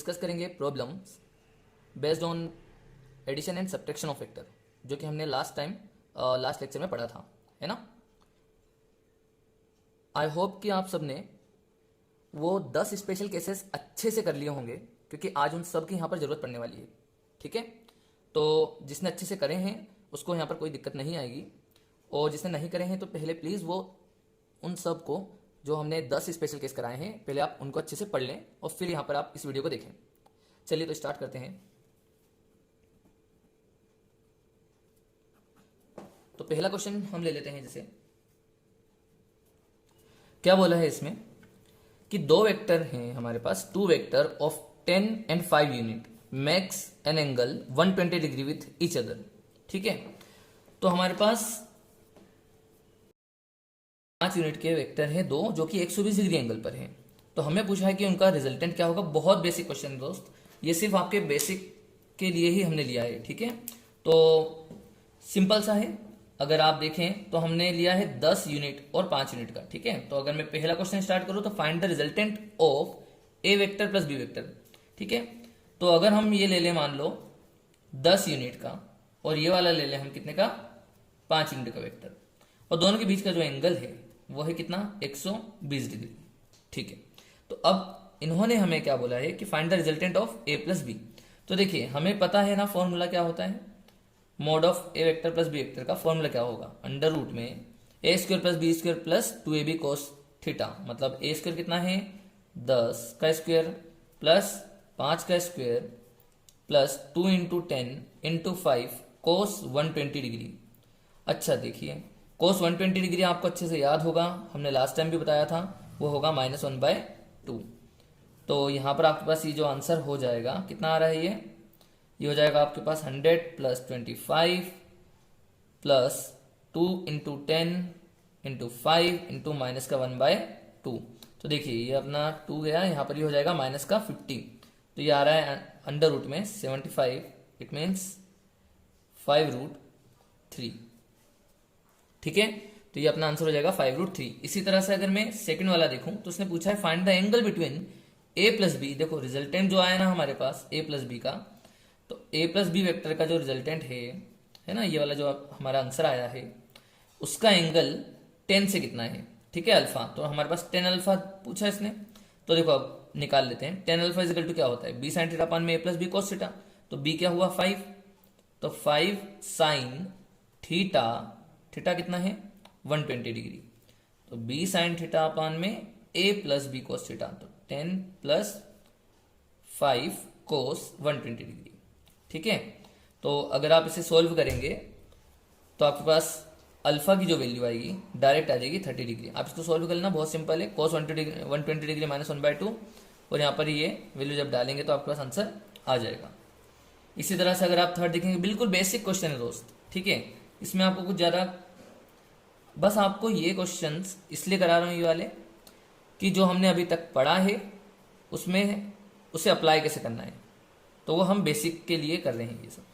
Discuss करेंगे problems based on addition and subtraction of vector, जो कि हमने लास्ट लेक्चर में पढ़ा था, है ना। आई होप कि आप सबने वो 10 स्पेशल केसेस अच्छे से कर लिए होंगे, क्योंकि आज उन सब की यहाँ पर ज़रूरत पड़ने वाली है। ठीक है, तो जिसने अच्छे से करे हैं उसको यहाँ पर कोई दिक्कत नहीं आएगी, और जिसने नहीं करे हैं तो पहले प्लीज़ वो उन सब को जो हमने 10 स्पेशल केस कराए हैं पहले आप उनको अच्छे से पढ़ लें और फिर यहाँ पर आप इस वीडियो को देखें। चलिए तो स्टार्ट करते हैं। तो पहला क्वेश्चन हम ले लेते हैं। जैसे क्या बोला है इसमें कि दो वेक्टर हैं हमारे पास, two vector of 10 and 5 unit makes an angle 120 degree with each other. ठीक है, तो हमारे पास 5 यूनिट के वेक्टर हैं दो, जो कि 120 डिग्री एंगल पर हैं। तो हमें पूछा है कि उनका रिजल्टेंट क्या होगा। बहुत बेसिक क्वेश्चन है दोस्त, ये सिर्फ आपके बेसिक के लिए ही हमने लिया है। ठीक है, तो सिंपल सा है। अगर आप देखें तो हमने लिया है 10 यूनिट और 5 यूनिट का। ठीक है, तो अगर मैं पहला क्वेश्चन स्टार्ट करूं तो find the resultant of A vector plus B vector. ठीक है, तो अगर हम ये ले लें मान लो 10 यूनिट का, और ये वाला ले लें हम कितने का, 5 यूनिट का वेक्टर, और दोनों के बीच का जो एंगल है वो है कितना, 120 डिग्री। ठीक है, तो अब इन्होंने हमें क्या बोला है कि find the resultant of A plus B. तो देखिए हमें पता है ना फॉर्मूला क्या होता है, mod of A vector plus B vector का फॉर्मूला क्या होगा, अंडर रूट में A square plus B square plus 2ab cos theta. मतलब ए स्क्वायर कितना है 10 का स्क्वायर प्लस 5 का स्क्वायर प्लस 2 इंटू 10 इंटू 5 कोस 120 डिग्री। अच्छा देखिए, कोस 120 डिग्री आपको अच्छे से याद होगा, हमने लास्ट टाइम भी बताया था, वो होगा -1/2। तो यहाँ पर आपके पास ये जो आंसर हो जाएगा कितना आ रहा है, ये हो जाएगा आपके पास 100 plus 25 plus 2 into 10 into 5 into minus का 1/2। तो देखिए ये अपना 2 गया, यहाँ पर ये हो जाएगा माइनस का 50। तो ये आ रहा है अंडर रूट में 75, इट मीन्स 5√3। ठीक है, तो ये अपना आंसर हो जाएगा 5√3। इसी तरह से अगर मैं सेकंड वाला देखूं तो उसने पूछा है find the angle between A plus B. देखो रिजल्टेंट जो आया ना हमारे पास ए प्लस बी का, तो ए प्लस बी वेक्टर का जो रिजल्टेंट है ना, ये वाला जो हमारा आंसर आया है उसका एंगल 10 से कितना है। ठीक है, अल्फा, तो हमारे पास 10 अल्फा पूछा इसने। तो देखो अब निकाल लेते हैं, 10 अल्फा इजिकल टू क्या होता है, बी साइन थीटा अपान में ए प्लस बी कोस थीटा। तो बी क्या हुआ 5, तो 5 साइन थीटा, थीटा कितना है 120 डिग्री, तो बी साइन थीटा अपान में ए प्लस बी कोस थीटा, तो 10 प्लस 5 कोस 120 डिग्री। ठीक है, तो अगर आप इसे सॉल्व करेंगे तो आपके पास अल्फा की जो वैल्यू आएगी डायरेक्ट आ जाएगी 30 डिग्री। आप इसको सॉल्व कर लेना, बहुत सिंपल है, कोस 120 डिग्री माइनस 1/2, और यहाँ पर ये वैल्यू जब डालेंगे तो आपके पास आंसर आ जाएगा। इसी तरह से अगर आप थर्ड देखेंगे, बिल्कुल बेसिक क्वेश्चन है दोस्त। ठीक है, इसमें आपको कुछ ज़्यादा, बस आपको ये क्वेश्चंस इसलिए करा रहा हूँ ये वाले कि जो हमने अभी तक पढ़ा है उसमें उसे अप्लाई कैसे करना है, तो वो हम बेसिक के लिए कर रहे हैं ये सब।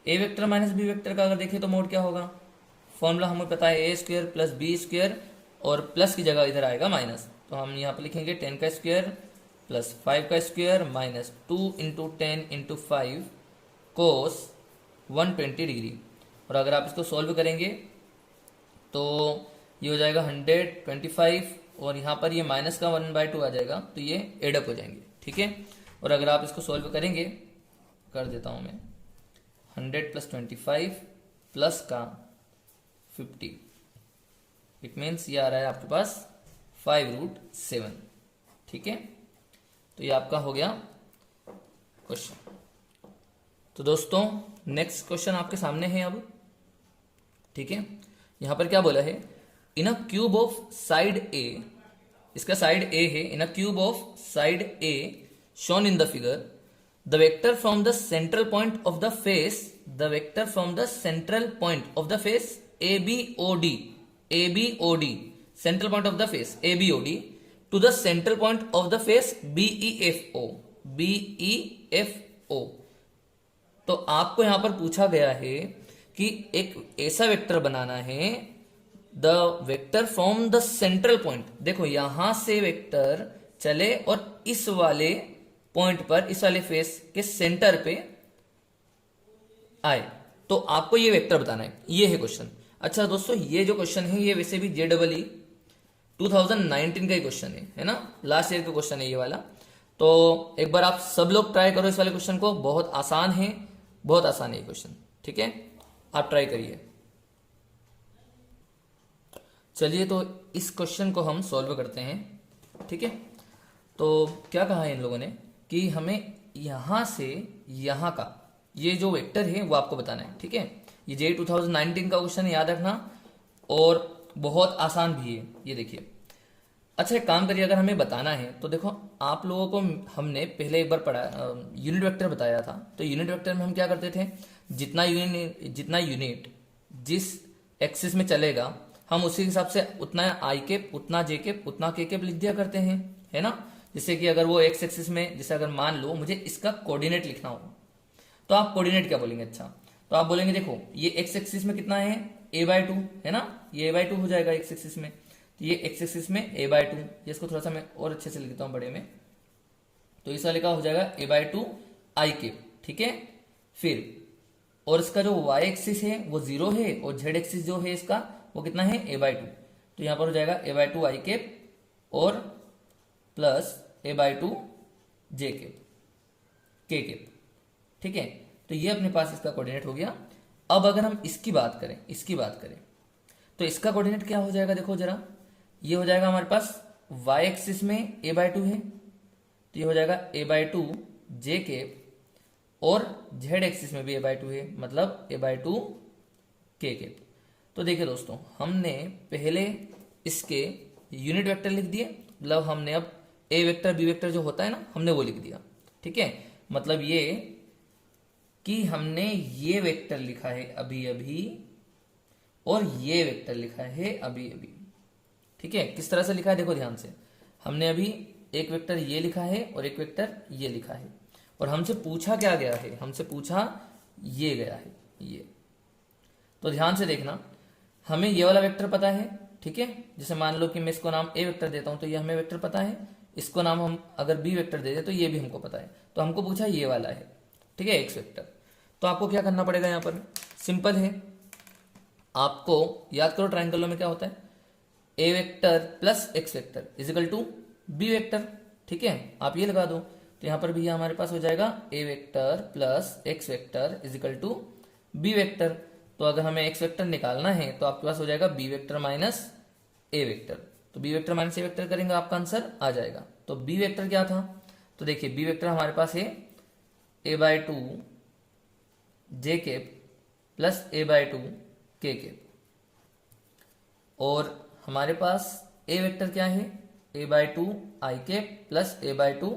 ए वेक्टर माइनस बी वेक्टर का अगर देखें तो मोड क्या होगा, फॉर्मूला हमें पता है A square plus B square, और प्लस की जगह इधर आएगा माइनस, तो हम यहाँ पर लिखेंगे 10 का स्क्वायर प्लस 5 का स्क्वायर माइनस 2 इंटू 10 इंटू 5 कोस 120 डिग्री। और अगर आप इसको सॉल्व करेंगे तो ये हो जाएगा 125, और यहाँ पर ये माइनस का 1/2 आ जाएगा, तो ये एडअप हो जाएंगे। ठीक है, और अगर आप इसको सॉल्व करेंगे, कर देता हूँ मैं, 100 प्लस 25 प्लस का 50, इट मीन्स ये आ रहा है आपके पास 5√7। ठीक है, तो ये आपका हो गया क्वेश्चन। तो दोस्तों नेक्स्ट क्वेश्चन आपके सामने है अब। ठीक है, यहां पर क्या बोला है, in a cube of side A, इसका साइड ए है, in a cube of side A shown in the figure, the vector from the central point of the face, the vector from the central point of the face ABOD, central point of the face ABOD to the central point of the face BEFO। तो आपको यहां पर पूछा गया है कि एक ऐसा वेक्टर बनाना है, the vector from the central point. देखो यहां से वेक्टर चले और इस वाले पॉइंट पर इस वाले फेस के सेंटर पे आए, तो आपको ये वेक्टर बताना है। ये है क्वेश्चन। अच्छा दोस्तों, ये जो क्वेश्चन है ये वैसे भी JEE 2019 का ही क्वेश्चन है ना, लास्ट ईयर का क्वेश्चन है ये वाला। तो एक बार आप सब लोग ट्राई करो इस वाले क्वेश्चन को, बहुत आसान है, बहुत आसान है ये क्वेश्चन। ठीक है, आप ट्राई करिए। चलिए तो इस क्वेश्चन को हम सॉल्व करते हैं। ठीक है, तो क्या कहा है इन लोगों ने कि हमें यहां से यहां का ये जो वेक्टर है वो आपको बताना है। ठीक है, ये JEE 2019 का क्वेश्चन है, याद रखना, और बहुत आसान भी है, ये देखिए। अच्छा एक काम करिए, अगर हमें बताना है तो देखो, आप लोगों को हमने पहले एक बार पढ़ा, यूनिट वेक्टर बताया था। तो यूनिट वेक्टर में हम क्या करते थे, जितना यूनिट जिस एक्सिस में चलेगा हम उसी हिसाब से उतना आई कैप, उतना जे कैप, उतना के कैप लिख दिया करते हैं, है ना। जैसे कि अगर वो एक्स एक्सिस में, जैसे अगर मान लो मुझे इसका कोऑर्डिनेट लिखना हो, तो आप कोऑर्डिनेट क्या बोलेंगे? अच्छा, तो आप बोलेंगे देखो ये एक्स एक्सिस में कितना है, a/2 है ना, ये a/2 हो जाएगा एक्स एक्सिस में। तो ये एक्स एक्सिस में a/2, ये इसको थोड़ा सा मैं और अच्छे से लिखता हूं बड़े में, तो इस वाले का हो जाएगा a/2 आई कैप। ठीक है, फिर और इसका जो y एक्सिस है वो 0 है, और z एक्सिस जो है इसका वो कितना है, a/2। तो यहां पर हो जाएगा a/2 आई कैप और प्लस a/2 जे कैप, के कैप। ठीक है, तो ये अपने पास इसका कोऑर्डिनेट हो गया। अब अगर हम इसकी बात करें तो इसका कोऑर्डिनेट क्या हो जाएगा, देखो जरा, ये हो जाएगा हमारे पास y एक्सिस में a/2 है, तो ये हो जाएगा a/2 जे कैप, और z एक्सिस में भी a/2 है, मतलब a/2 के कैप। तो देखिए दोस्तों, हमने पहले इसके यूनिट वेक्टर लिख दिए, मतलब हमने अब a वेक्टर b वेक्टर जो होता है ना, हमने वो लिख दिया। ठीक है, मतलब ये कि हमने ये वेक्टर लिखा है अभी अभी, और ये वेक्टर लिखा है अभी अभी। ठीक है, किस तरह से लिखा है देखो ध्यान से, हमने अभी एक वेक्टर ये लिखा है और एक वेक्टर ये लिखा है, और हमसे पूछा क्या गया है, हमसे पूछा ये गया है ये। तो ध्यान से देखना, हमें ये वाला वेक्टर पता है। ठीक है, जैसे मान लो कि मैं इसको नाम a वेक्टर देता हूं, तो ये हमें वेक्टर पता है। इसको नाम हम अगर b वेक्टर दे दे तो ये भी हमको पता है। तो हमको पूछा ये वाला है, ठीक है, x वेक्टर। तो आपको क्या करना पड़ेगा, यहां पर सिंपल है, आपको याद करो ट्राइंगलों में क्या होता है, a vector plus x vector is equal to b vector. ठीक है, आप ये लगा दो, तो यहां पर भी हमारे पास हो जाएगा a vector plus x vector is equal to b vector. तो अगर हमें x वेक्टर निकालना है तो आपके पास हो जाएगा b vector minus a vector. तो b vector minus a vector करेंगे, आपका आंसर आ जाएगा। तो b वेक्टर क्या था, तो देखिए b वेक्टर हमारे पास है a/2 जे कैप प्लस a/2 के कैप, और हमारे पास a वेक्टर क्या है, a/2 आई कैप प्लस a/2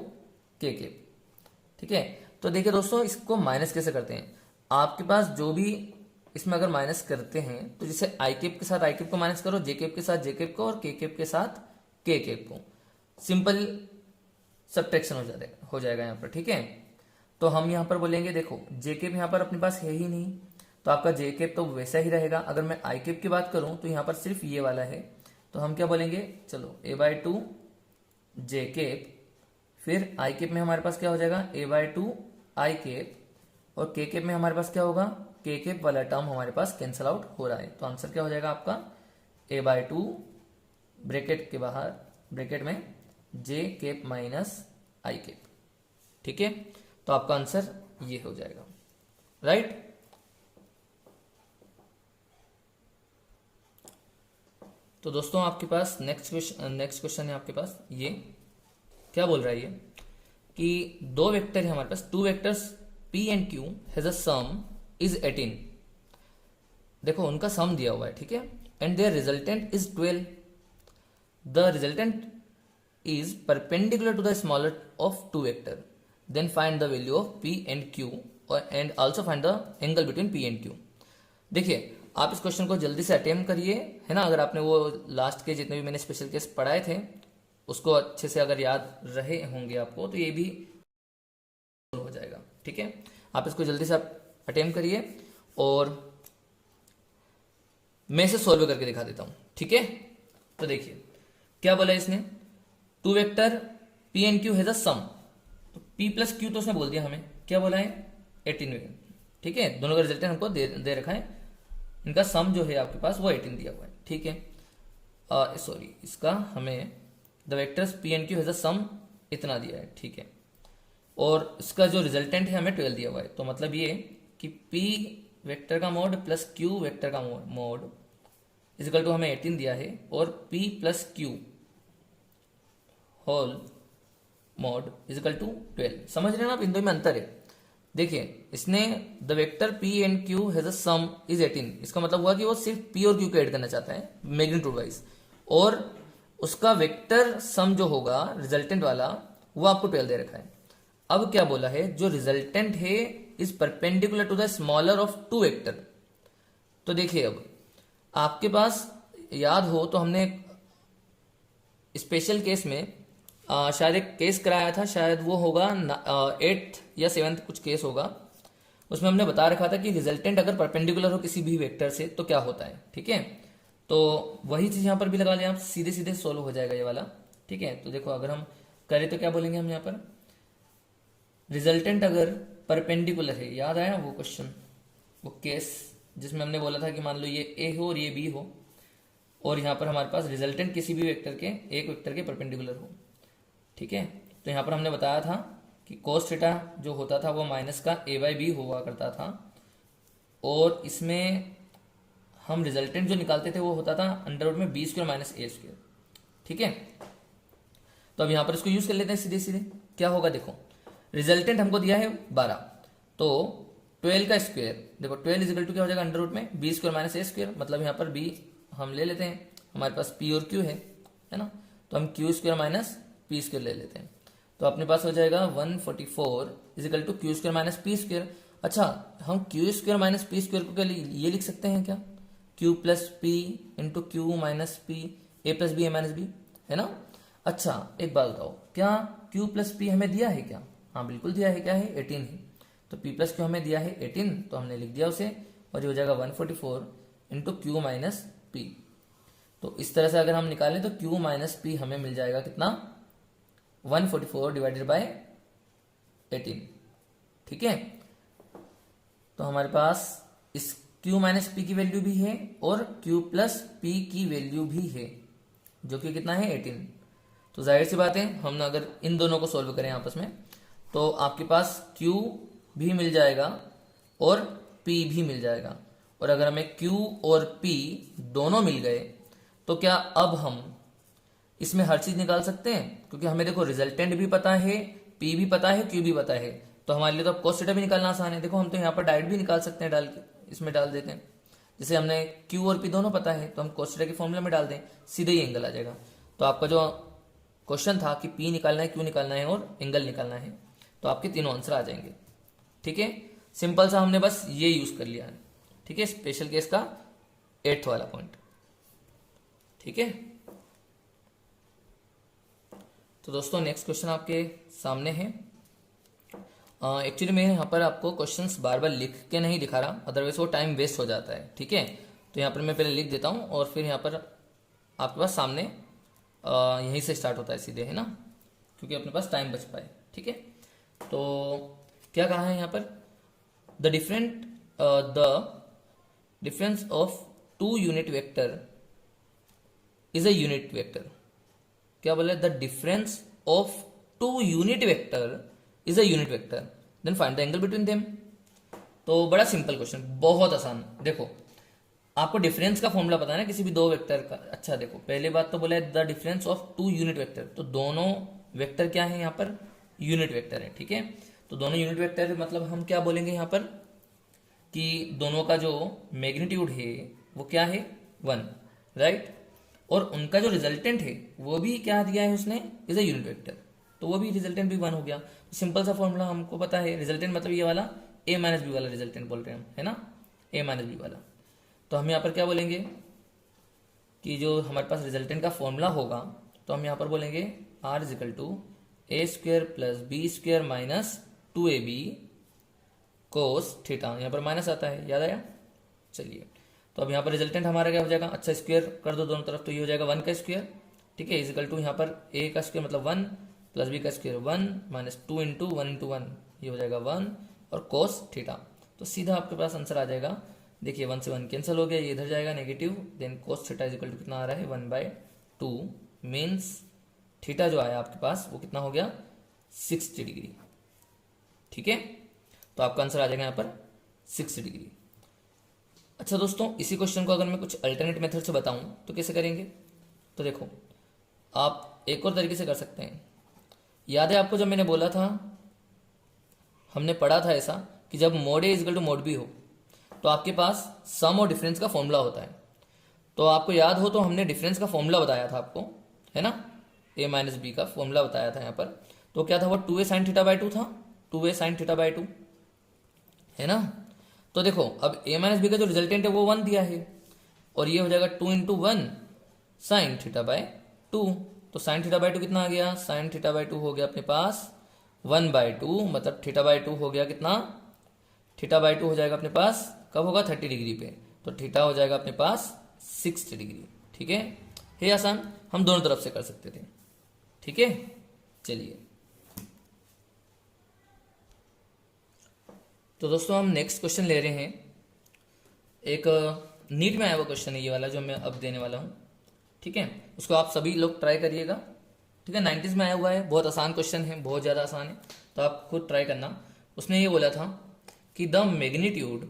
के कैप। ठीक है, तो देखिए दोस्तों, इसको माइनस कैसे करते हैं, आपके पास जो भी इसमें अगर माइनस करते हैं तो जैसे आई कैप के साथ आई कैप को माइनस करो, जे कैप के साथ जे कैप को, और के कैप के साथ के कैप को, सिंपल सब्ट्रैक्शन हो जाएगा यहाँ पर। ठीक है, तो हम यहाँ पर बोलेंगे देखो जे कैप यहाँ पर अपने पास है ही नहीं, तो आपका जे कैप तो वैसा ही रहेगा। अगर मैं आई कैप की बात करूं तो यहाँ पर सिर्फ ये वाला है, तो हम क्या बोलेंगे, चलो a/2 जे कैप, फिर आई कैप में हमारे पास क्या हो जाएगा a/2 आई कैप, और के कैप में हमारे पास क्या होगा, के कैप वाला टर्म हमारे पास कैंसल आउट हो रहा है। तो आंसर क्या हो जाएगा आपका a/2 ब्रैकेट के बाहर, ब्रैकेट में जे कैप माइनस आई कैप। ठीक है, तो आपका आंसर ये हो जाएगा, राइट। तो दोस्तों आपके पास नेक्स्ट क्वेश्चन है आपके पास, ये क्या बोल रहा है ये कि दो वेक्टर है हमारे पास, two vectors p and q has a sum is 18। देखो उनका सम दिया हुआ है, ठीक है, and their resultant is 12। The resultant is perpendicular to the smaller of two vector, then find the value of p and q and also find the angle between p and q। देखिए आप इस question को जल्दी से attempt करिए, है ना। अगर आपने वो लास्ट के जितने भी मैंने स्पेशल केस पढ़ाए थे उसको अच्छे से अगर याद रहे होंगे आपको, तो ये भी हो जाएगा। ठीक है, आप इसको जल्दी से अटेम्प्ट करिए और मैं इसे सॉल्व करके दिखा देता हूं। ठीक है, तो देखिए क्या बोला इसने, two vector p and q has a sum. तो P प्लस क्यू तो उसने बोल दिया हमें, क्या बोला है 18, ठीक है, दोनों का रिजल्टेंट हमको दे रखा है, इनका सम जो है आपके पास वो 18 दिया हुआ है, ठीक है। सॉरी, इसका हमें the vectors P and Q has a sum इतना दिया है, ठीक है, और इसका जो रिजल्टेंट है हमें 12 दिया हुआ है। तो मतलब ये कि P वेक्टर का मोड प्लस Q वेक्टर का मोड इजिकल टू हमें 18 दिया है, और P plus Q whole mod equal to 12। समझ रहे हैं ना आप, इन दो में अंतर है। देखिए, इसने the vector P and Q has a sum is 18, इसका मतलब हुआ कि वो सिर्फ P और Q को ऐड करना चाहता है मैग्नीट्यूड वाइज, और उसका वेक्टर सम जो होगा रिजल्टेंट वाला वो आपको 12 दे रखा है। अब क्या बोला है, जो रिजल्टेंट है is perpendicular to the smaller of two vector. तो देखिए, अब आपके पास याद हो तो हमने स्पेशल केस में शायद एक केस कराया था, शायद वो होगा 8th या 7th कुछ केस होगा, उसमें हमने बता रखा था कि रिजल्टेंट अगर परपेंडिकुलर हो किसी भी वेक्टर से तो क्या होता है, ठीक है। तो वही चीज यहाँ पर भी लगा लें आप, सीधे सीधे सोल्व हो जाएगा ये वाला, ठीक है। तो देखो, अगर हम करें तो क्या बोलेंगे हम यहाँ पर, रिजल्टेंट अगर परपेंडिकुलर है, याद आया वो क्वेश्चन, वो केस जिसमें हमने बोला था कि मान लो ये ए हो और ये बी हो, और यहाँ पर हमारे पास रिजल्टेंट किसी भी वेक्टर के एक वेक्टर के परपेंडिकुलर हो, ठीक है। तो यहाँ पर हमने बताया था कि कोस थीटा जो होता था वो माइनस का ए बाई बी हुआ करता था, और इसमें हम रिजल्टेंट जो निकालते थे वो होता था अंडर रूट में बी स्क्वायर माइनस ए स्क्वायर, ठीक है। तो अब यहाँ पर इसको यूज कर लेते हैं सीधे सीधे, क्या होगा देखो, रिजल्टेंट हमको दिया है 12, तो 12 का स्क्वायर, देखो 12 इजिकल टू क्या हो जाएगा अंडर रूट में बी स्क्वायर माइनस ए स्क्वायर, मतलब यहाँ पर बी हम ले लेते हैं, हमारे पास पी और क्यू है ना, तो हम Q square minus P square ले लेते हैं, तो अपने पास हो जाएगा 144 equal to Q square minus P square. अच्छा, हम Q square minus P square को क्या ये लिख सकते हैं क्या, Q plus P into Q minus P, A plus B A minus B, है ना। अच्छा, एक बात बताओ, क्या क्यू प्लस पी हमें दिया है क्या, हाँ बिल्कुल दिया है, क्या है 18 है, तो पी प्लस क्यू हमें दिया है 18, तो हमने लिख दिया उसे, और ये हो जाएगा 144 इंटू क्यू माइनस पी। तो इस तरह से अगर हम निकालें तो क्यू माइनस पी हमें मिल जाएगा कितना, 144 डिवाइडेड बाय 18, ठीक है। तो हमारे पास इस क्यू माइनस पी की वैल्यू भी है और क्यू प्लस पी की वैल्यू भी है, जो कि कितना है 18। तो जाहिर सी बात है, हम अगर इन दोनों को सोल्व करें आपस में तो आपके पास Q भी मिल जाएगा और P भी मिल जाएगा, और अगर हमें Q और P दोनों मिल गए तो क्या अब हम इसमें हर चीज निकाल सकते हैं, क्योंकि हमें देखो रिजल्टेंट भी पता है, P भी पता है, Q भी पता है, तो हमारे लिए तो अब cos थीटा भी निकालना आसान है। देखो, हम तो यहाँ पर डायरेक्ट भी निकाल सकते हैं, डाल के इसमें डाल देते हैं, जैसे हमने Q और P दोनों पता है तो हम cos थीटा के फॉर्मूला में डाल दें, सीधे ही एंगल आ जाएगा। तो आपका जो क्वेश्चन था कि P निकालना है, Q निकालना है और एंगल निकालना है, तो आपके तीनों आंसर आ जाएंगे, ठीक है। सिंपल सा हमने बस ये यूज कर लिया है, ठीक है, स्पेशल केस का 8th वाला पॉइंट, ठीक है। तो दोस्तों, नेक्स्ट क्वेश्चन आपके सामने है। एक्चुअली मैं यहाँ पर आपको क्वेश्चंस बार बार लिख के नहीं दिखा रहा, अदरवाइज वो टाइम वेस्ट हो जाता है, ठीक है। तो यहाँ पर मैं पहले लिख देता हूँ और फिर यहाँ पर आपके पास सामने यहीं से स्टार्ट होता है सीधे, है ना, क्योंकि अपने पास टाइम बच पाए, ठीक है। तो क्या कहा है यहाँ पर, the difference of two unit vector is a unit vector. क्या बोला, the difference of two unit vector is a unit vector, then find the angle between them. तो बड़ा सिंपल क्वेश्चन, बहुत आसान। देखो, आपको डिफरेंस का फॉर्मूला पता है ना किसी भी दो वेक्टर का। अच्छा देखो, पहले बात तो बोला है the difference of two unit vector, तो दोनों वेक्टर क्या है यहाँ पर, यूनिट वेक्टर है, ठीक है। तो दोनों यूनिट वेक्टर मतलब हम क्या बोलेंगे यहाँ पर कि दोनों का जो मैग्नीट्यूड है वो क्या है 1, राइट, और उनका जो रिजल्टेंट है वो भी क्या दिया है उसने, इज अ यूनिट वेक्टर, तो वो भी रिजल्टेंट भी 1 हो गया। सिंपल सा फॉर्मूला हमको पता है, रिजल्टेंट मतलब ये वाला a माइनस बी वाला रिजल्टेंट बोल रहे हैं हम, है ना, a माइनस बी वाला। तो हम यहाँ पर क्या बोलेंगे कि जो हमारे पास रिजल्टेंट का फॉर्मूला होगा, तो हम यहाँ पर बोलेंगे r equal to a square plus B square minus 2ab cos theta, यहाँ पर माइनस आता है, याद आया। चलिए, तो अब यहाँ पर रिजल्टेंट हमारा क्या हो जाएगा, अच्छा स्क्वायर कर दो दोनों तरफ, तो ये हो जाएगा 1 का स्क्वायर, ठीक है, इजिकल टू यहाँ पर a का स्क्वायर मतलब 1 प्लस बी का स्क्वायर 1 माइनस 2 इंटू 1, ये हो जाएगा 1 और कोस थीटा। तो सीधा आपके पास आंसर आ जाएगा। देखिए 1 से 1 कैंसिल हो गया, ये इधर जाएगा negative, then cos theta equal to कितना आ रहा है 1/2 मीन्स थीटा जो आया आपके पास वो कितना हो गया 60 डिग्री। ठीक है, तो आपका आंसर आ जाएगा यहाँ पर 60 डिग्री। अच्छा दोस्तों, इसी क्वेश्चन को अगर मैं कुछ अल्टरनेट मेथड से बताऊं तो कैसे करेंगे? तो देखो, आप एक और तरीके से कर सकते हैं। याद है आपको जब मैंने बोला था, हमने पढ़ा था ऐसा कि जब mod a equal to mod b हो तो आपके पास सम और डिफरेंस का फॉर्मूला होता है। तो आपको याद हो तो हमने डिफरेंस का फॉर्मूला बताया था आपको, है ना, ए माइनस बी का फॉर्मूला बताया था यहाँ पर। तो क्या था वो 2a sin थीटा बाई 2 था, 2a sin थीटा बाई 2, है ना। तो देखो अब a माइनस बी का जो रिजल्टेंट है वो 1 दिया है और ये हो जाएगा 2 इंटू 1 साइन थीटा बाई 2। तो साइन थीटा बाई 2 कितना आ गया, साइन थीटा बाई 2 हो गया अपने पास 1/2, मतलब थीटा बाई 2 हो गया कितना, थीटा बाई 2 हो जाएगा अपने पास कब होगा 30 डिग्री पे, तो थीटा हो जाएगा अपने पास 60 डिग्री। ठीक है आसान, हम दोनों तरफ से कर सकते थे। ठीक है, चलिए तो दोस्तों हम नेक्स्ट क्वेश्चन ले रहे हैं। एक नीट में आया हुआ क्वेश्चन है ये वाला जो मैं अब देने वाला हूँ। ठीक है, उसको आप सभी लोग ट्राई करिएगा। ठीक है, 90s में आया हुआ है, बहुत आसान क्वेश्चन है, बहुत ज़्यादा आसान है, तो आप खुद ट्राई करना। उसने ये बोला था कि द मैग्नीट्यूड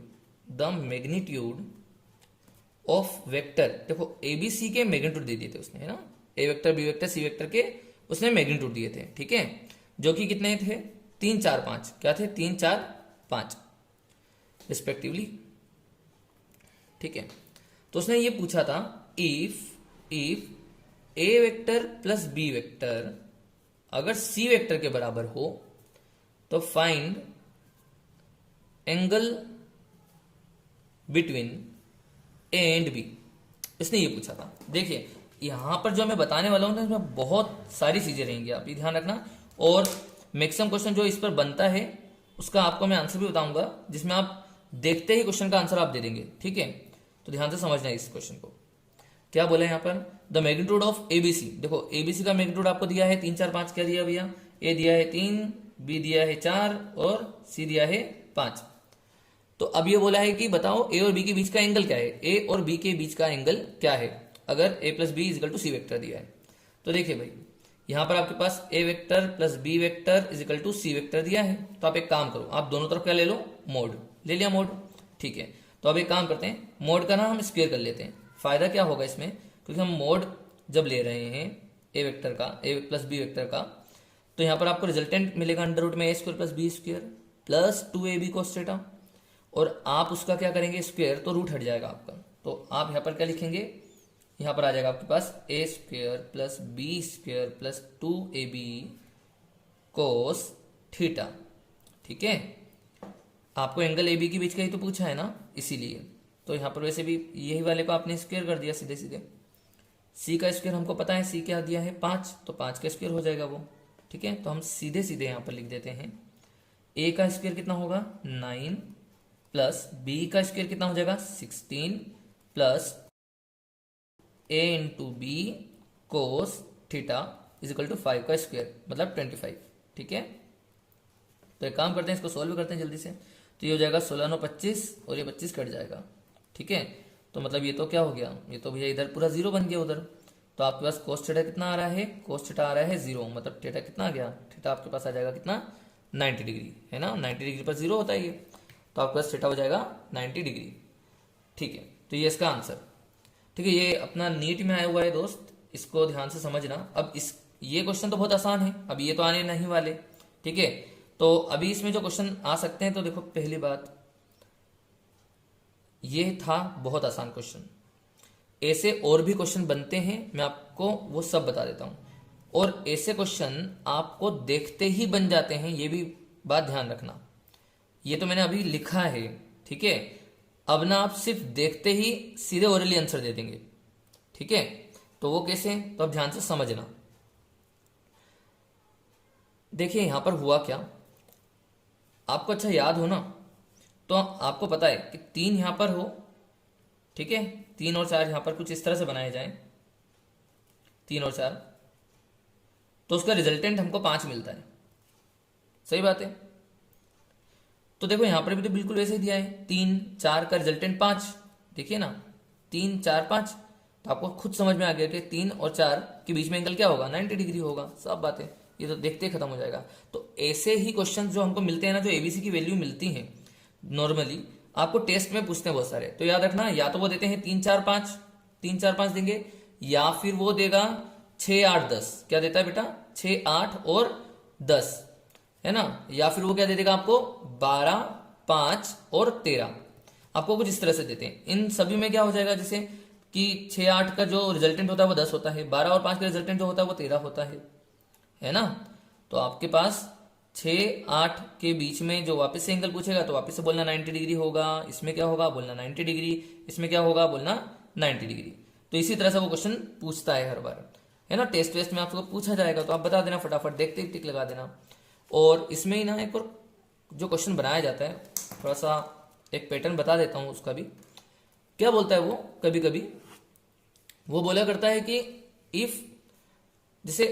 ऑफ वेक्टर, देखो ए बी सी के मैग्नीट्यूड दे दिए थे उसने, है ना, A vector B vector C vector के उसने मैग्नीट्यूड दिए थे। ठीक है, जो कि कितने थे 3 4 5, क्या थे 3 4 5 रिस्पेक्टिवली। ठीक है, तो उसने ये पूछा था if a vector plus B vector अगर सी वेक्टर के बराबर हो तो find angle between a and b. इसने ये पूछा था। देखिए यहां पर जो मैं बताने वाला हूं ना इसमें बहुत सारी चीजें रहेंगी, आप ये ध्यान रखना। और मैक्सिमम क्वेश्चन जो इस पर बनता है उसका आपको मैं आंसर भी बताऊंगा, जिसमें आप देखते ही क्वेश्चन का आंसर आप दे देंगे। ठीक है, तो ध्यान से समझना है इस क्वेश्चन को। क्या बोला यहाँ पर, द मैग्नीट्यूड ऑफ एबीसी। देखो एबीसी का मैग्नीट्यूड आपको दिया है 3 4 5, क्या दिया भैया, ए दिया है 3, बी दिया है 4 और सी दिया है 5। तो अब ये बोला है कि बताओ ए और बी के बीच का एंगल क्या है, ए और बी के बीच का एंगल क्या है अगर A plus B equal to C vector दिया है। तो देखिए भाई यहां पर आपके पास A vector plus B vector equal to C vector दिया है। तो आप एक काम करो, आप दोनों तरफ क्या ले लो, मोड ले लिया मोड। ठीक है, तो अब एक काम करते हैं, मोड का ना हम स्क्वायर कर लेते हैं। फायदा क्या होगा इसमें, क्योंकि हम मोड जब ले रहे हैं ए वेक्टर का, ए प्लस बी वेक्टर का, तो यहाँ पर आपको रिजल्टेंट मिलेगा अंडर रूट में A square plus B square plus 2ab cos theta, और आप उसका क्या करेंगे स्क्वायर, तो रूट हट जाएगा आपका। तो आप यहाँ पर क्या लिखेंगे, यहाँ पर आ जाएगा आपके पास A square plus B square plus 2ab cos theta. ठीक है, आपको एंगल ए बी के बीच का ही तो पूछा है ना, इसीलिए। तो यहाँ पर वैसे भी यही वाले को आपने स्क्वायर कर दिया सीधे सीधे। सी का स्क्वायर हमको पता है, सी क्या दिया है 5, तो 5 का स्क्वायर हो जाएगा वो। ठीक है, तो हम सीधे सीधे यहाँ पर लिख देते हैं ए का स्क्वायर कितना होगा 9 प्लस बी का स्क्वायर कितना हो जाएगा 16 plus a into b cos theta equal to 5 का स्क्वायर मतलब 25। ठीक है, तो एक काम करते हैं, इसको सॉल्व करते हैं जल्दी से। तो ये हो जाएगा 16 9 25 और ये 25 कट जाएगा। ठीक है, तो मतलब ये तो क्या हो गया, ये तो भैया इधर पूरा जीरो बन गया उधर। तो आपके पास कोस थीटा कितना आ रहा है, कोस थीटा आ रहा है 0, मतलब थीटा कितना आ गया, थीटा आपके पास आ जाएगा कितना 90 डिग्री, है ना, 90 डिग्री पर 0 होता है ये, तो आपके पास थीटा हो जाएगा 90 डिग्री। ठीक है, तो ये इसका आंसर। ठीक है, ये अपना नीट में आया हुआ है दोस्त, इसको ध्यान से समझना। अब इस ये क्वेश्चन तो बहुत आसान है, अब ये तो आने नहीं वाले। ठीक है, तो अभी इसमें जो क्वेश्चन आ सकते हैं, तो देखो पहली बात ये था बहुत आसान क्वेश्चन, ऐसे और भी क्वेश्चन बनते हैं, मैं आपको वो सब बता देता हूं। और ऐसे क्वेश्चन आपको देखते ही बन जाते हैं, ये भी बात ध्यान रखना। ये तो मैंने अभी लिखा है, ठीक है, अब ना आप सिर्फ देखते ही सीधे ओरली आंसर दे देंगे। ठीक है, तो वो कैसे, तो अब ध्यान से समझना। देखिए यहां पर हुआ क्या, आपको अच्छा याद हो ना, तो आपको पता है कि 3 यहां पर हो, ठीक है, 3 और 4 यहां पर कुछ इस तरह से बनाए जाए, 3 और 4, तो उसका रिजल्टेंट हमको 5 मिलता है। सही बात है। तो देखो यहां पर भी तो बिल्कुल वैसे ही दिया है, 3 4 का रिजल्टेंट 5। देखिए ना, 3 4 5, तो आपको खुद समझ में आ गया कि 3 और 4 के बीच में एंगल क्या होगा, 90 डिग्री होगा। सब बात है, ये तो देखते ही खत्म हो जाएगा। तो ऐसे ही क्वेश्चन जो हमको मिलते हैं ना, जो एबीसी की वैल्यू मिलती है नॉर्मली, आपको टेस्ट में पूछते हैं बहुत सारे। तो याद रखना, या तो वो देते हैं 3 4 5, 3 4 5 देंगे, या फिर वो देगा 6 8 10। क्या देता है बेटा, 6 8 और 10, है ना। या फिर वो क्या दे देगा आपको, 12 5 और 13। आपको कुछ इस तरह से देते हैं। इन सभी में क्या हो जाएगा, जैसे कि 6 8 का जो रिजल्टेंट होता है वो 10 होता है, 12 और 5 का रिजल्टेंट जो होता है वो 13 होता है ना। तो आपके पास 6 8 के बीच में जो वापस से एंगल पूछेगा तो वापस से बोलना 90 डिग्री होगा। इसमें क्या होगा, बोलना 90 डिग्री। इसमें क्या होगा, बोलना 90 डिग्री। तो इसी तरह से वो क्वेश्चन पूछता है हर बार, है ना। टेस्ट वेस्ट में आपको पूछा जाएगा तो आप बता देना फटाफट, देखते ही टिक लगा देना। और इसमें ही ना एक और जो क्वेश्चन बनाया जाता है, थोड़ा सा एक पैटर्न बता देता हूं उसका भी। क्या बोलता है वो, कभी कभी वो बोला करता है कि इफ, जैसे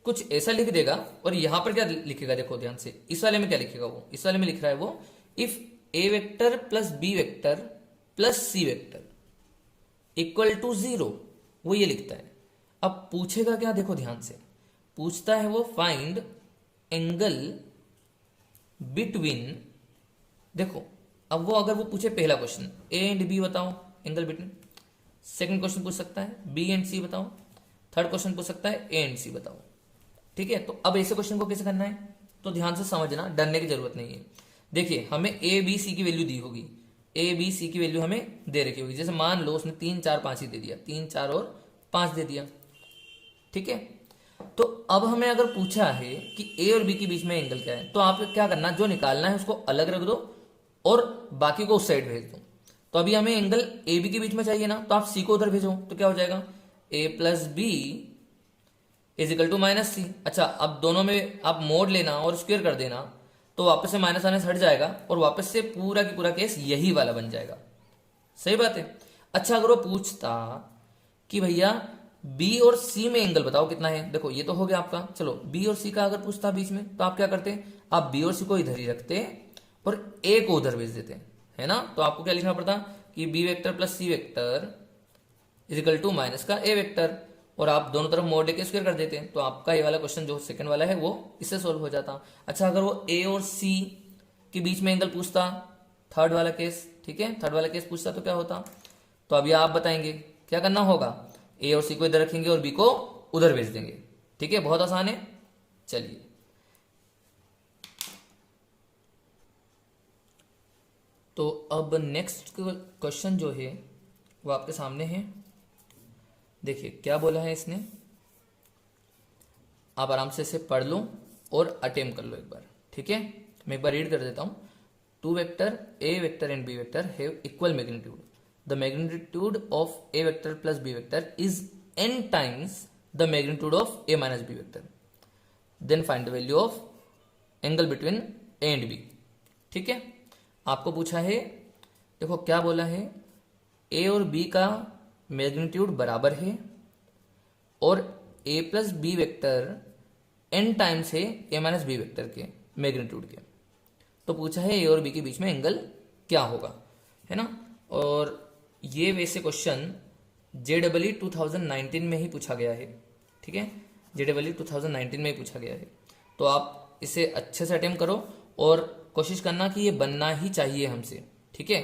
कुछ ऐसा लिख देगा और यहां पर क्या लिखेगा, देखो ध्यान से, इस वाले में क्या लिखेगा वो, इस वाले में लिख रहा है वो, if a vector plus B vector plus c vector equal to 0, वो ये लिखता है। अब पूछेगा क्या, देखो ध्यान से, पूछता है वो फाइंड एंगल बिटवीन। देखो अब वो अगर वो पूछे पहला क्वेश्चन ए एंड बी बताओ एंगल बिटवीन, सेकंड क्वेश्चन पूछ सकता है बी एंड सी बताओ, थर्ड क्वेश्चन पूछ सकता है ए एंड सी बताओ। ठीक है, तो अब ऐसे क्वेश्चन को कैसे करना है, तो ध्यान से समझना, डरने की जरूरत नहीं है। देखिए हमें ए बी सी की वैल्यू दी होगी, ए बी सी की वैल्यू हमें दे रखी होगी। जैसे मान लो उसने 3 4 5 ही दे दिया, 3 4 और 5 दे दिया। ठीक है, तो अब हमें अगर पूछा है कि ए और बी के बीच में एंगल क्या है, तो आप क्या करना, जो निकालना है उसको अलग रख दो और बाकी को उस साइड भेज दो। तो अभी हमें एंगल ए बी के बीच में चाहिए ना, तो आप सी को उधर भेजो, तो क्या हो जाएगा, A plus B is equal to minus C. अच्छा, अब दोनों में आप मोड लेना और स्क्वायर कर देना, तो वापस से माइनस आने से हट जाएगा और वापस से पूरा की पूरा केस यही वाला बन जाएगा। सही बात है। अच्छा, अगर वो पूछता कि भैया बी और सी में एंगल बताओ कितना है, देखो ये तो हो गया आपका। चलो बी और सी का अगर पूछता बीच में, तो आप क्या करते, आप बी और सी को इधर ही रखते और ए को उधर भेज देते, है ना। तो आपको क्या लिखना पड़ता कि b vector plus c vector is equal to minus का ए वेक्टर, और आप दोनों तरफ मोड लेके स्क्वायर कर देते हैं, तो आपका ये वाला क्वेश्चन जो सेकंड वाला है वो इससे सोल्व हो जाता। अच्छा, अगर वो ए और सी के बीच में एंगल पूछता, थर्ड वाला केस, ठीक है, थर्ड वाला केस पूछता, तो क्या होता, तो अभी आप बताएंगे क्या करना होगा, ए और सी को इधर रखेंगे और बी को उधर भेज देंगे। ठीक है, बहुत आसान है। चलिए, तो अब नेक्स्ट क्वेश्चन जो है वो आपके सामने है। देखिए क्या बोला है इसने, आप आराम से इसे पढ़ लो और अटेम्प्ट कर लो एक बार। ठीक है, मैं एक बार रीड कर देता हूं। Two vector a vector and b vector have equal magnitude, the magnitude of A vector plus B vector is n times the magnitude of a minus B vector, then find the value of angle between a and b. ठीक है, आपको पूछा है, देखो क्या बोला है, ए और बी का मैग्नीट्यूड बराबर है और A plus B vector n times है ए माइनस बी वेक्टर के मैग्नीट्यूड के। तो पूछा है ए और बी के बीच में एंगल क्या होगा, है ना। और ये वैसे क्वेश्चन JEE 2019 में ही पूछा गया है। ठीक है, JEE 2019 में ही पूछा गया है। तो आप इसे अच्छे से अटेम्प्ट करो और कोशिश करना कि ये बनना ही चाहिए हमसे। ठीक है,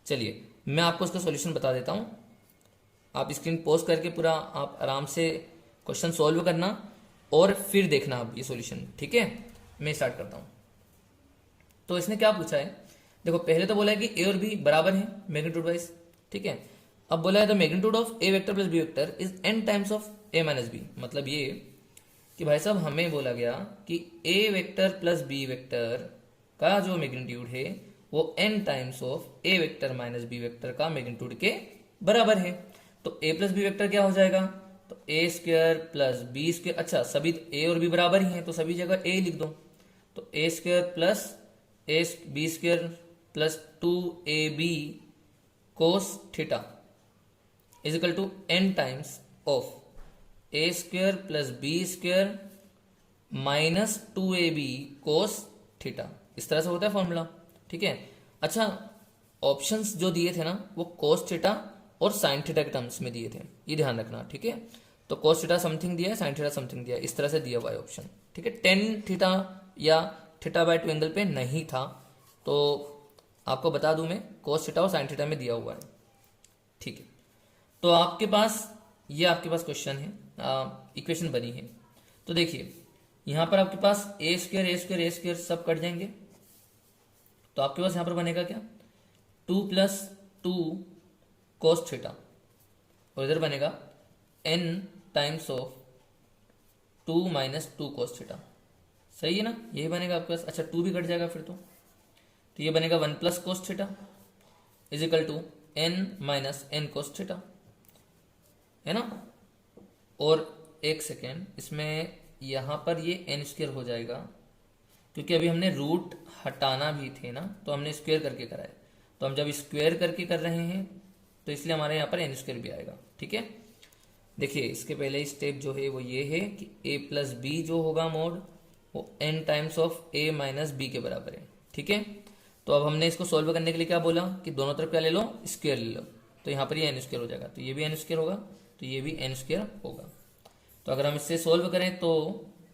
चलिए मैं आपको इसका सॉल्यूशन बता देता हूं। आप स्क्रीन पॉज करके पूरा आप आराम से क्वेश्चन सॉल्व करना और फिर देखना आप ये सॉल्यूशन। ठीक है, मैं स्टार्ट करता हूं। तो इसने क्या पूछा है, देखो पहले तो बोला है कि ए और बी बराबर है मैग्नीट्यूड वाइज। ठीक है, अब बोला है the magnitude of A vector plus B vector is n times of a minus b. मतलब ये कि भाई साहब हमें बोला गया कि a vector plus B vector का जो मैग्नीट्यूड है वो n times of A vector minus B vector का मैग्नीट्यूड के बराबर है। तो a प्लस बी वेक्टर क्या हो जाएगा, तो A square plus B square. अच्छा, सभी ए और बी बराबर ही हैं तो सभी जगह ए लिख दो। तो A square plus A B square plus 2ab cos theta is equal to n times of A square plus B square minus 2ab cos theta, इस तरह से होता है फॉर्मूला। ठीक है, अच्छा ऑप्शंस जो दिए थे ना वो कोस थीटा और साइन थीटा के टर्म्स में दिए थे, ये ध्यान रखना। ठीक है, तो कोस थीटा समथिंग दिया है, साइन थीटा समथिंग दिया है, इस तरह से दिया हुआ है ऑप्शन। ठीक है, टेन थीटा या थीटा बाय 2 एंगल पे नहीं था, तो आपको बता दूं मैं कोस थीटा और साइन थीटा में दिया हुआ है। ठीक है, तो आपके पास ये आपके पास क्वेश्चन है, इक्वेशन बनी है। तो देखिए यहां पर आपके पास ए स्क्वेयर ए स्क्वेयर ए स्क्वेयर सब कट जाएंगे, तो आपके पास यहां पर बनेगा क्या, 2 प्लस 2 कोस थीटा, और इधर बनेगा n times of 2 minus 2 cos theta. सही है ना, यही बनेगा आपके पास। अच्छा 2 भी कट जाएगा फिर तो ये बनेगा 1 plus cos theta is equal to n minus n cos theta, है ना। और एक सेकेंड, इसमें यहां पर ये n स्क्वेयर हो जाएगा, क्योंकि अभी हमने रूट हटाना भी थे ना, तो हमने स्क्वेयर करके कराया, तो हम जब स्क्वेयर करके कर रहे हैं तो इसलिए हमारे यहाँ पर n स्क्वेयर भी आएगा। ठीक है, देखिए इसके पहले स्टेप जो है वो ये है कि a प्लस बी जो होगा मोड वो n times of a minus b के बराबर है। ठीक है, तो अब हमने इसको सॉल्व करने के लिए क्या बोला कि दोनों तरफ क्या ले लो, स्क्वेयर ले लो, तो यहाँ पर ये n स्क्वेयर हो जाएगा, तो ये भी n स्क्वेयर होगा, तो ये भी n स्क्वेयर होगा। तो अगर हम इससे सोल्व करें तो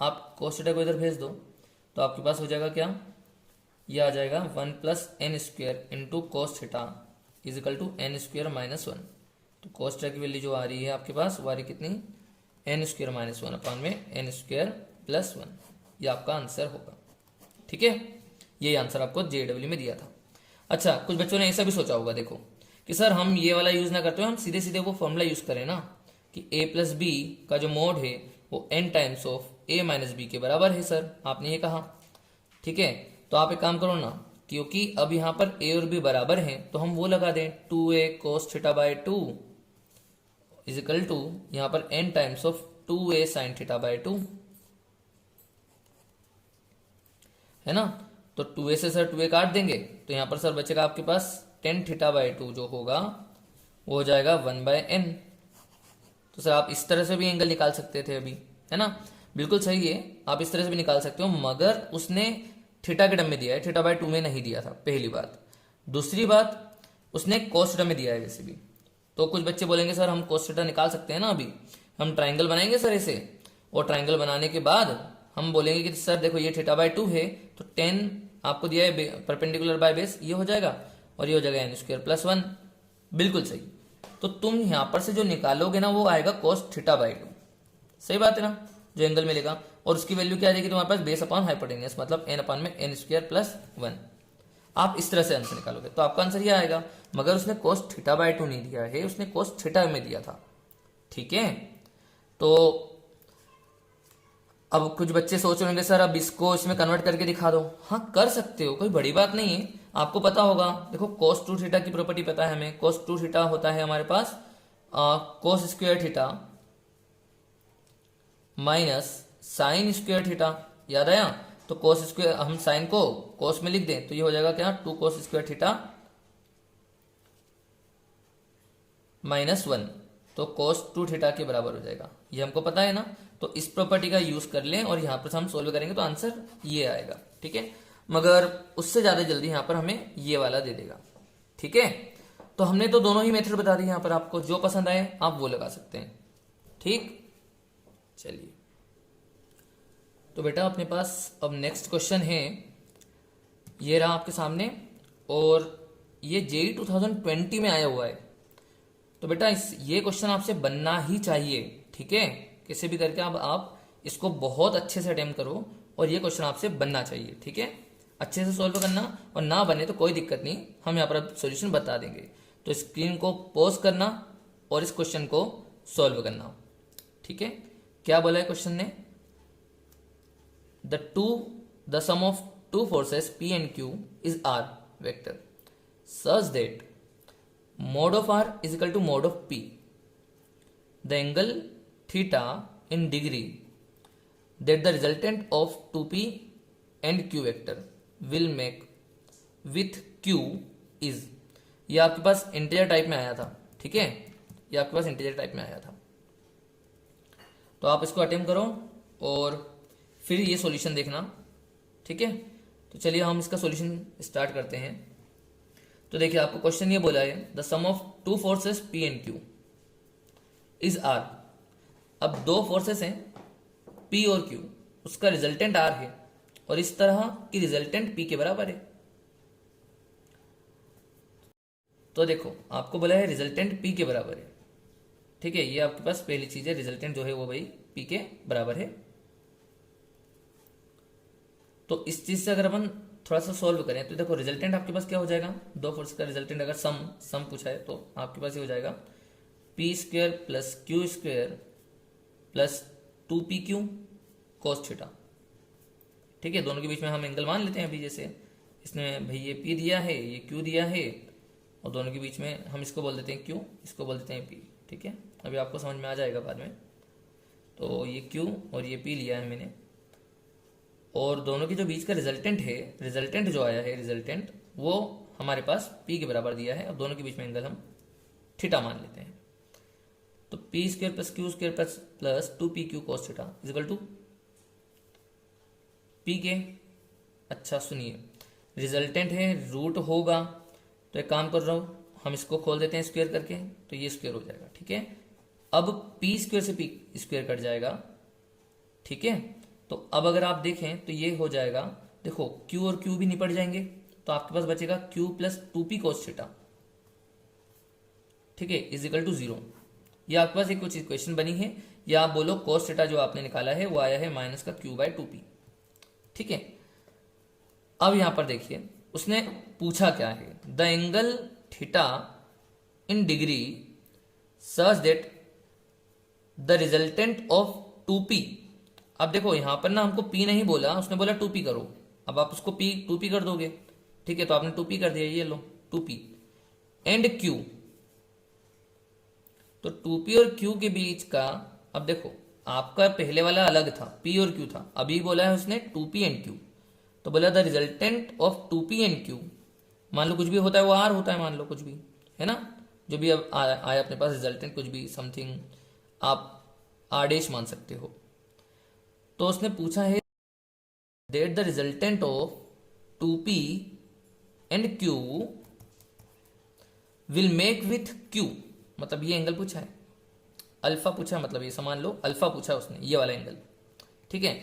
आप कोस थीटा को इधर भेज दो, तो आपके पास हो जाएगा क्या, ये आ जाएगा 1 plus n square into cos theta is equal to n square minus 1। तो कोस थीटा की वैल्यू जो आ रही है आपके पास वो आ रही कितनी, एन स्क्वेयर माइनस 1 अपान में एन स्क्वेयर प्लस 1, ये आपका आंसर होगा। ठीक है, ये आंसर आपको जेडब्ल्यू में दिया था। अच्छा कुछ बच्चों ने ऐसा भी सोचा होगा देखो कि सर हम ये वाला यूज ना करते हुए हम सीधे सीधे वो फॉर्मूला यूज करें ना कि a प्लस बी का जो मोड है वो n times of a minus b के बराबर है सर, आपने ये कहा। ठीक है, तो आप एक काम करो ना, क्योंकि अब यहाँ पर a और b बराबर हैं तो हम वो लगा दें 2a cos theta by 2 is equal to यहाँ पर n times of 2a sine theta by 2, है ना। तो 2a से सर 2a काट देंगे, तो यहाँ पर सर बचेगा आपके पास tan थीटा बाय 2 जो होगा वो हो जाएगा 1 बाय n। तो सर आप इस तरह से भी एंगल निकाल सकते थे अभी, है ना, बिल्कुल सही है, आप इस तरह से भी निकाल सकते हो, मगर उसने थीटा के टर्म में दिया है, थीटा बाय 2 में नहीं दिया था, पहली बात। दूसरी बात उसने कोस थीटा में दिया है वैसे भी। तो कुछ बच्चे बोलेंगे सर हम कोस थीटा निकाल सकते हैं ना, अभी हम ट्राइंगल बनाएंगे सर ऐसे, और ट्राइंगल बनाने के बाद हम बोलेंगे कि सर देखो ये थीटा बाय 2 है तो 10 आपको दिया है परपेंडिकुलर बाय बेस, ये हो जाएगा और ये हो जाएगा एन स्क्वायर प्लस 1, बिल्कुल सही। तो तुम यहां पर से जो निकालोगे ना वो आएगा कोस थीटा बाय 2, सही बात है ना, जो एंगल मिलेगा, और उसकी वैल्यू क्या आ जाएगी तुम्हारे पास, बेस अपॉन हाइपोटेन्यूस, मतलब n अपान में n स्क्वायर प्लस 1। आप इस तरह से आंसर निकालोगे तो आपका आंसर ये आएगा, मगर उसने कोस थीटा बाय 2 नहीं दिया है, उसने कोस थीटा में दिया था। ठीक है, तो अब कुछ बच्चे सोच रहे होंगे सर अब इसको इसमें कन्वर्ट करके दिखा दो। हाँ कर सकते हो, कोई बड़ी बात नहीं है, आपको पता होगा। देखो कोस 2 थीटा की प्रॉपर्टी पता है हमें, कोस 2 थीटा होता है हमारे पास cos square theta minus sine square theta, याद आया। तो कोस स्क्वायर हम साइन को कोस में लिख दें तो ये हो जाएगा क्या, 2 कोस स्क्वायर थीटा माइनस 1, तो कोस 2 थीटा के बराबर हो जाएगा, ये हमको पता है ना। तो इस प्रॉपर्टी का यूज कर लें और यहाँ पर हम सोल्व करेंगे तो आंसर ये आएगा। ठीक है, मगर उससे ज्यादा जल्दी यहाँ पर हमें ये वाला दे देगा। ठीक है, तो हमने तो दोनों ही मेथड बता दी, यहाँ पर आपको जो पसंद आए आप वो लगा सकते हैं। ठीक, चलिए तो बेटा अपने पास अब नेक्स्ट क्वेश्चन है, ये रहा आपके सामने, और ये जेई 2020 में आया हुआ है। तो बेटा ये क्वेश्चन आपसे बनना ही चाहिए। ठीक है, कैसे भी करके आप इसको बहुत अच्छे से अटेम्प्ट करो और ये क्वेश्चन आपसे बनना चाहिए। ठीक है, अच्छे से सॉल्व करना, और ना बने तो कोई दिक्कत नहीं, हम यहाँ पर सॉल्यूशन बता देंगे। तो स्क्रीन को पॉज करना और इस क्वेश्चन को सॉल्व करना। ठीक है, क्या बोला है क्वेश्चन ने, the sum of two forces P and Q is R vector such that mod of R is equal to mod of P. The angle theta in degree that the resultant of 2P and Q vector will make with Q is, ये आपके पास integer type में आया था। ठीक है, ये आपके पास integer type में आया था। तो आप इसको अटेम्प्ट करो और फिर ये सॉल्यूशन देखना, ठीक है। तो चलिए हम इसका सॉल्यूशन स्टार्ट करते हैं। तो देखिए आपको क्वेश्चन ये बोला है the sum of two forces p and q is r. अब दो फोर्सेस हैं पी और क्यू, उसका रिजल्टेंट आर है और इस तरह की रिजल्टेंट पी के बराबर है। तो देखो आपको बोला है रिजल्टेंट पी के बराबर है, ठीक है। ये आपके पास पहली चीज है, रिजल्टेंट जो है वो भाई पी के बराबर है। तो इस चीज से अगर अपन थोड़ा सा सॉल्व करें तो देखो रिजल्टेंट आपके पास क्या हो जाएगा, दो फोर्स का रिजल्टेंट अगर सम पूछा है तो आपके पास ये हो जाएगा P square plus q square plus 2pq cos theta, ठीक है। दोनों के बीच में हम एंगल मान लेते हैं अभी, जैसे इसने भाई ये p दिया है, ये q दिया है और दोनों के बीच में हम इसको बोल देते हैं q, इसको बोल देते हैं p, ठीक है। अभी आपको समझ में आ जाएगा बाद में। तो ये q और ये p लिया है मैंने और दोनों के जो बीच का रिजल्टेंट है, रिजल्टेंट जो आया है रिजल्टेंट वो हमारे पास p के बराबर दिया है। अब दोनों के बीच में एंगल हम थीटा मान लेते हैं। तो p square plus q square plus 2pq cos theta is equal to p के। अच्छा सुनिए, रिजल्टेंट है रूट होगा तो एक काम कर रहा हूँ, हम इसको खोल देते हैं स्क्वेयर करके, तो ये स्क्वेयर हो जाएगा, ठीक है। अब पी स्क्वेयर से पी स्क्वेयर कट जाएगा, ठीक है। तो अब अगर आप देखें तो ये हो जाएगा, देखो q और q भी निपट जाएंगे तो आपके पास बचेगा q plus 2p cos theta, ठीक है, इज इक्वल टू 0। ये आपके पास एक कुछ इक्वेशन बनी है, या आप बोलो cos थीटा जो आपने निकाला है वो आया है माइनस का q/2p, ठीक है। अब यहां पर देखिए उसने पूछा क्या है, the angle theta in degree such that the resultant of 2p। अब देखो यहां पर ना हमको p नहीं बोला, उसने बोला 2p करो। अब आप उसको p 2p कर दोगे, ठीक है। तो आपने 2p कर दिया, ये लो 2p एंड q। तो 2p और q के बीच का, अब देखो आपका पहले वाला अलग था, p और q था, अभी बोला है उसने 2p एंड q। तो बोला the resultant of 2p and q, मान लो कुछ भी होता है वो r होता है, मान लो कुछ भी है ना, जो भी अब आया अपने पास रिजल्टेंट, कुछ भी समथिंग आप r' मान सकते हो। तो उसने पूछा है that the resultant of 2p and q will make with q, मतलब ये एंगल पूछा है, अल्फा पूछा, मतलब ये सामान लो अल्फा पूछा उसने, ये वाला एंगल, ठीक है।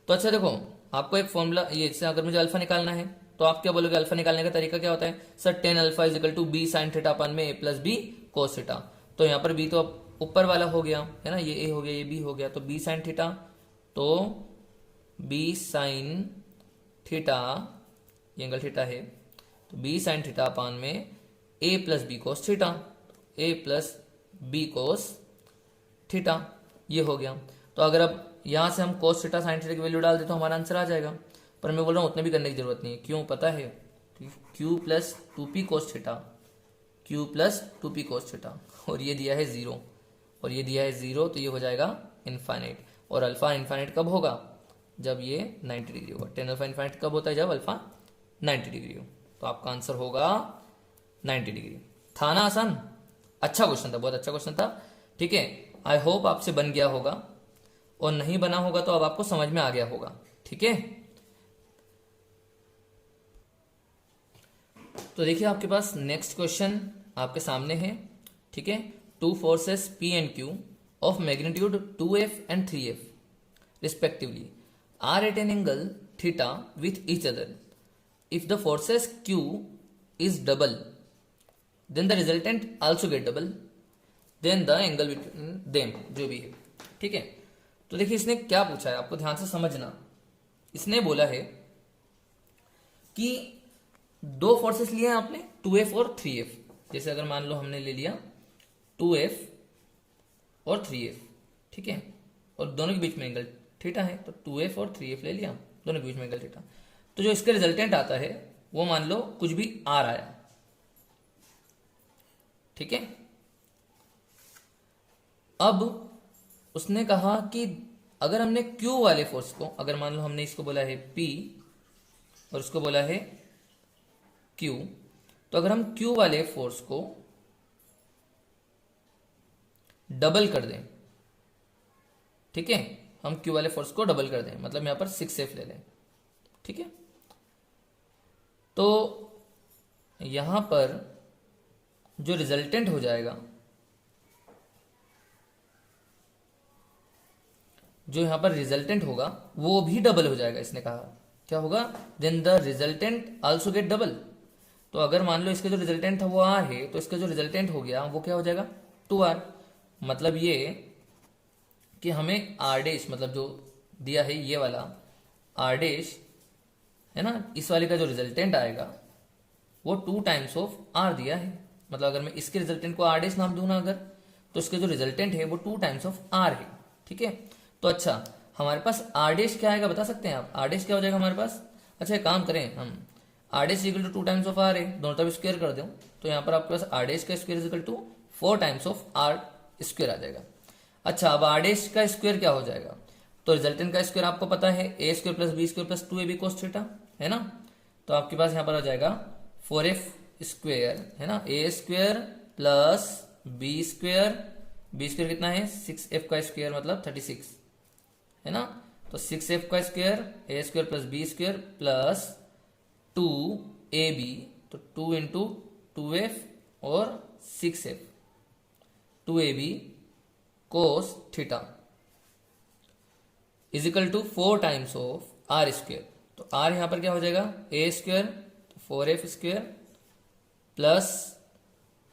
तो अच्छा देखो आपको एक फॉर्मूला, ये जैसे अगर मुझे अल्फा निकालना है तो आप क्या बोलोगे, अल्फा निकालने का तरीका क्या होता है sir, tan alpha is equal to b sin theta upon में a plus b cos theta. तो यहाँ पर b तो अब ऊपर वाला हो गया है ना, ये a हो गया, ये b हो गया, तो b sin थीटा, तो b sin थीटा, ये एंगल थीटा है, तो b sin थीटा अपान में a plus b cos theta, a plus b cos theta, ये हो गया। तो अगर अब यहां से हम cos थीटा sin थीटा की वैल्यू डाल दे तो हमारा आंसर आ जाएगा, पर मैं बोल रहा हूं उतने भी करने की जरूरत नहीं है, क्यों पता है, q plus 2p cos theta, q plus 2p cos theta, और ये दिया है 0 और ये दिया है 0, तो ये हो जाएगा इनफाइनाइट। और अल्फा इनफाइनाइट कब होगा, जब ये 90 डिग्री होगा। tan अल्फा इनफाइनाइट कब होता है, जब अल्फा 90 डिग्री हो। तो आपका आंसर होगा 90 डिग्री। था ना आसान, अच्छा क्वेश्चन था, बहुत अच्छा क्वेश्चन था, ठीक है। आई होप आपसे बन गया होगा, और नहीं बना होगा तो अब आपको समझ में आ गया होगा, ठीक है। तो देखिए आपके पास नेक्स्ट क्वेश्चन आपके सामने है, ठीक है। Two forces P and Q of magnitude 2f and 3f respectively are at an angle theta with each other. If the forces Q is double, then the resultant also get double, then the angle between them, जो भी है, ठीक है। तो देखिए इसने क्या पूछा है, आपको ध्यान से समझना। इसने बोला है कि दो फोर्सेस लिए हैं आपने 2f और 3f, जैसे अगर मान लो हमने ले लिया 2f और 3f, ठीक है, और दोनों के बीच में एंगल थीटा है, तो 2f और 3f ले लिया, दोनों के बीच में एंगल थीटा। तो जो इसका रिजल्टेंट आता है वो मान लो कुछ भी r आया, ठीक है। अब उसने कहा कि अगर हमने Q वाले फोर्स को, अगर मान लो हमने इसको बोला है P और इसको बोला है Q, तो अगर हम Q वाले फोर्स को डबल कर दें, ठीक है, हम क्यू वाले फोर्स को डबल कर दें, मतलब यहाँ पर 6F ले लें। ठीक है, तो यहां पर जो रिजल्टेंट हो जाएगा, जो यहां पर रिजल्टेंट होगा वो भी डबल हो जाएगा। इसने कहा क्या होगा, then the resultant also get double. तो अगर मान लो इसका जो रिजल्टेंट था वो आर है, तो इसका जो रिजल्टेंट हो गया वो क्या हो जाएगा, 2R। मतलब ये कि हमें आर डैश, मतलब जो दिया है ये वाला आर डैश है ना, इस वाले का जो रिजल्टेंट आएगा वो 2 टाइम्स ऑफ आर दिया है। मतलब अगर मैं इसके रिजल्टेंट को आर डैश नाम दूं ना अगर, तो इसके जो रिजल्टेंट है वो 2 टाइम्स ऑफ आर है। ठीक है, तो अच्छा हमारे पास आर डैश क्या आएगा बता सकते हैं आप, आर डैश क्या हो जाएगा हमारे पास। अच्छा एक काम करें हम, r dash equal to 2 times of r है, दोनों तरफ स्क्वायर कर दो, तो यहाँ पर आपके पास आर डैश का square equal to 4 times of R square आ जाएगा। अच्छा अब आर डैश का स्क्वायर क्या हो जाएगा, तो रिजल्टेंट का स्क्वायर आपको पता है A square plus B square plus 2ab cos theta है ना। तो आपके पास यहाँ पर आ जाएगा 4f स्क्वायर है ना, A square plus B square, B square कितना है 6f का स्क्वायर मतलब 36 है ना। तो 6f का square A square plus B square plus 2ab, तो 2 इंटू 2f और 6f, 2ab cos theta is equal to 4 times of R square. तो आर यहां पर क्या हो जाएगा, A square 4f square plus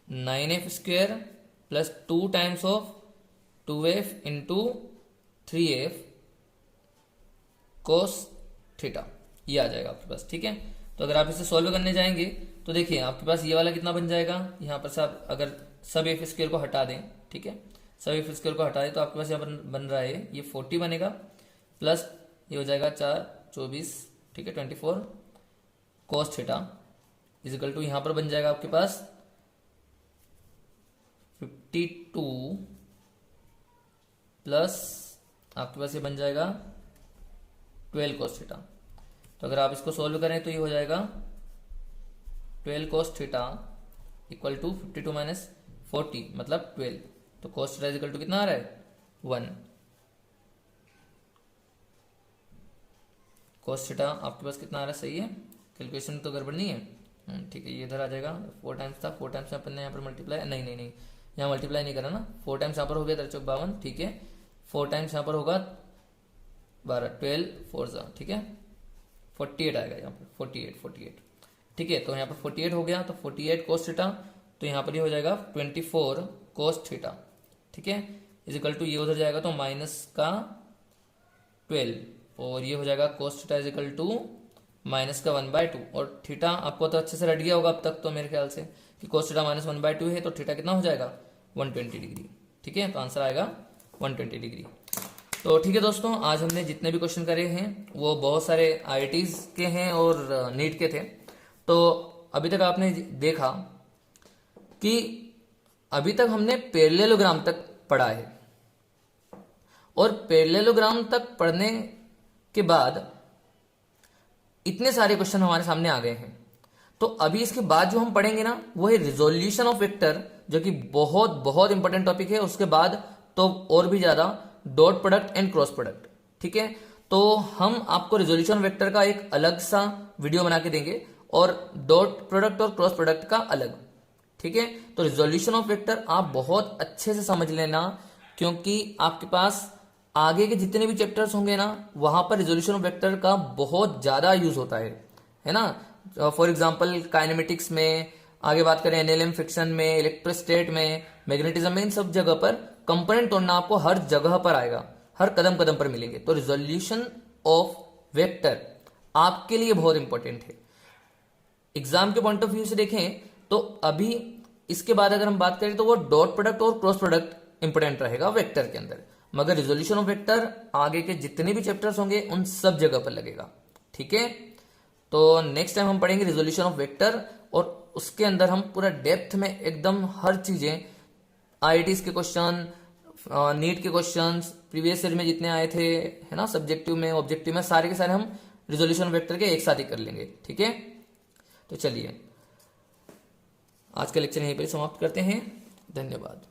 9f square plus 2 times of 2f into 3f cos theta, ये आ जाएगा आपके पास। ठीक है, तो अगर आप इसे सॉल्व करने जाएंगे तो देखिए आपके पास ये वाला कितना बन जाएगा, यहाँ पर से आप अगर सब एफ स्क्वायर को हटा दें, ठीक है सब एफ स्क्वायर को हटा दें, तो आपके पास यहाँ पर बन रहा है ये 40 बनेगा, प्लस ये हो जाएगा 4 24, ठीक है 24 cos थीटा इजिकल टू यहाँ पर बन जाएगा आपके पास 52 प्लस आपके पास ये बन जाएगा 12 cos थीटा। तो अगर आप इसको सॉल्व करें तो ये हो जाएगा 12 cos theta equal to 52 minus 40 मतलब 12। तो cos थीटा इक्वल टू कितना आ रहा है 1। cos थीटा आपके पास कितना आ रहा है, सही है, कैलकुलेशन तो गड़बड़ नहीं है। ठीक है, ये इधर आ जाएगा 4 टाइम्स था, 4 टाइम्स अपन ने यहाँ पर मल्टीप्लाई नहीं यहाँ मल्टीप्लाई नहीं करा ना, 4 टाइम्स यहाँ पर हो गया 52, ठीक है 4 टाइम्स यहाँ पर होगा 12 12 4 ठीक है 48 आएगा यहाँ पर 48। ठीक है, तो यहाँ पर 48 हो गया, तो 48 cos थीटा, तो यहाँ पर ये हो जाएगा 24 cos थीटा। ठीक है, इजिकल टू ये उधर जाएगा तो माइनस का 12 और ये हो जाएगा cos theta equal to minus का 1/2। और थीटा आपको तो अच्छे से रट गया होगा अब तक तो मेरे ख्याल से कि cos थीटा माइनस 1/2 है, तो थीटा कितना हो जाएगा 120 डिग्री। ठीक है, तो आंसर आएगा 120 डिग्री। तो ठीक है दोस्तों, आज हमने जितने भी क्वेश्चन करे हैं वो बहुत सारे आईआईटीज के हैं और नीट के थे। तो अभी तक आपने देखा कि अभी तक हमने पैरेललोग्राम तक पढ़ा है, और पैरेललोग्राम तक पढ़ने के बाद इतने सारे क्वेश्चन हमारे सामने आ गए हैं। तो अभी इसके बाद जो हम पढ़ेंगे ना वो है रिजोल्यूशन ऑफ वेक्टर, जो कि बहुत बहुत इंपॉर्टेंट टॉपिक है। उसके बाद तो और भी ज्यादा dot product and cross product. ठीक है, तो हम आपको रिजोल्यूशन वेक्टर का एक अलग सा वीडियो बना के देंगे और डॉट प्रोडक्ट और क्रॉस प्रोडक्ट का अलग। ठीक है, तो रिजोल्यूशन ऑफ वेक्टर आप बहुत अच्छे से समझ लेना, क्योंकि आपके पास आगे के जितने भी चैप्टर्स होंगे ना वहां पर रिजोल्यूशन ऑफ वेक्टर का बहुत ज्यादा यूज होता है ना। फॉर एग्जाम्पल काइनेमेटिक्स में, आगे बात करें एनएलएम फ्रिक्शन में, इलेक्ट्रोस्टेट में, मैग्नेटिज्म में, इन सब जगह पर कंपोनेंट तोड़ना आपको हर जगह पर आएगा, हर कदम कदम पर मिलेंगे। तो रिजोल्यूशन ऑफ वेक्टर आपके लिए बहुत इंपॉर्टेंट है। एग्जाम के पॉइंट ऑफ व्यू से देखें तो अभी इसके बाद अगर हम बात करें तो वो डॉट प्रोडक्ट और क्रॉस प्रोडक्ट इंपॉर्टेंट रहेगा वेक्टर के अंदर, मगर रिजोल्यूशन ऑफ वेक्टर आगे के जितने भी चैप्टर्स होंगे उन सब जगह पर लगेगा। ठीक है, तो नेक्स्ट टाइम हम पढ़ेंगे रिजोल्यूशन ऑफ वेक्टर, और उसके अंदर हम पूरा डेप्थ में एकदम हर चीजें, आईआईटीज के क्वेश्चन, नीट के क्वेश्चंस, प्रीवियस ईयर में जितने आए थे है ना, सब्जेक्टिव में ऑब्जेक्टिव में, सारे के सारे हम रिजोल्यूशन वेक्टर के एक साथ ही कर लेंगे। ठीक है, तो चलिए आज का लेक्चर यहीं पर समाप्त करते हैं। धन्यवाद।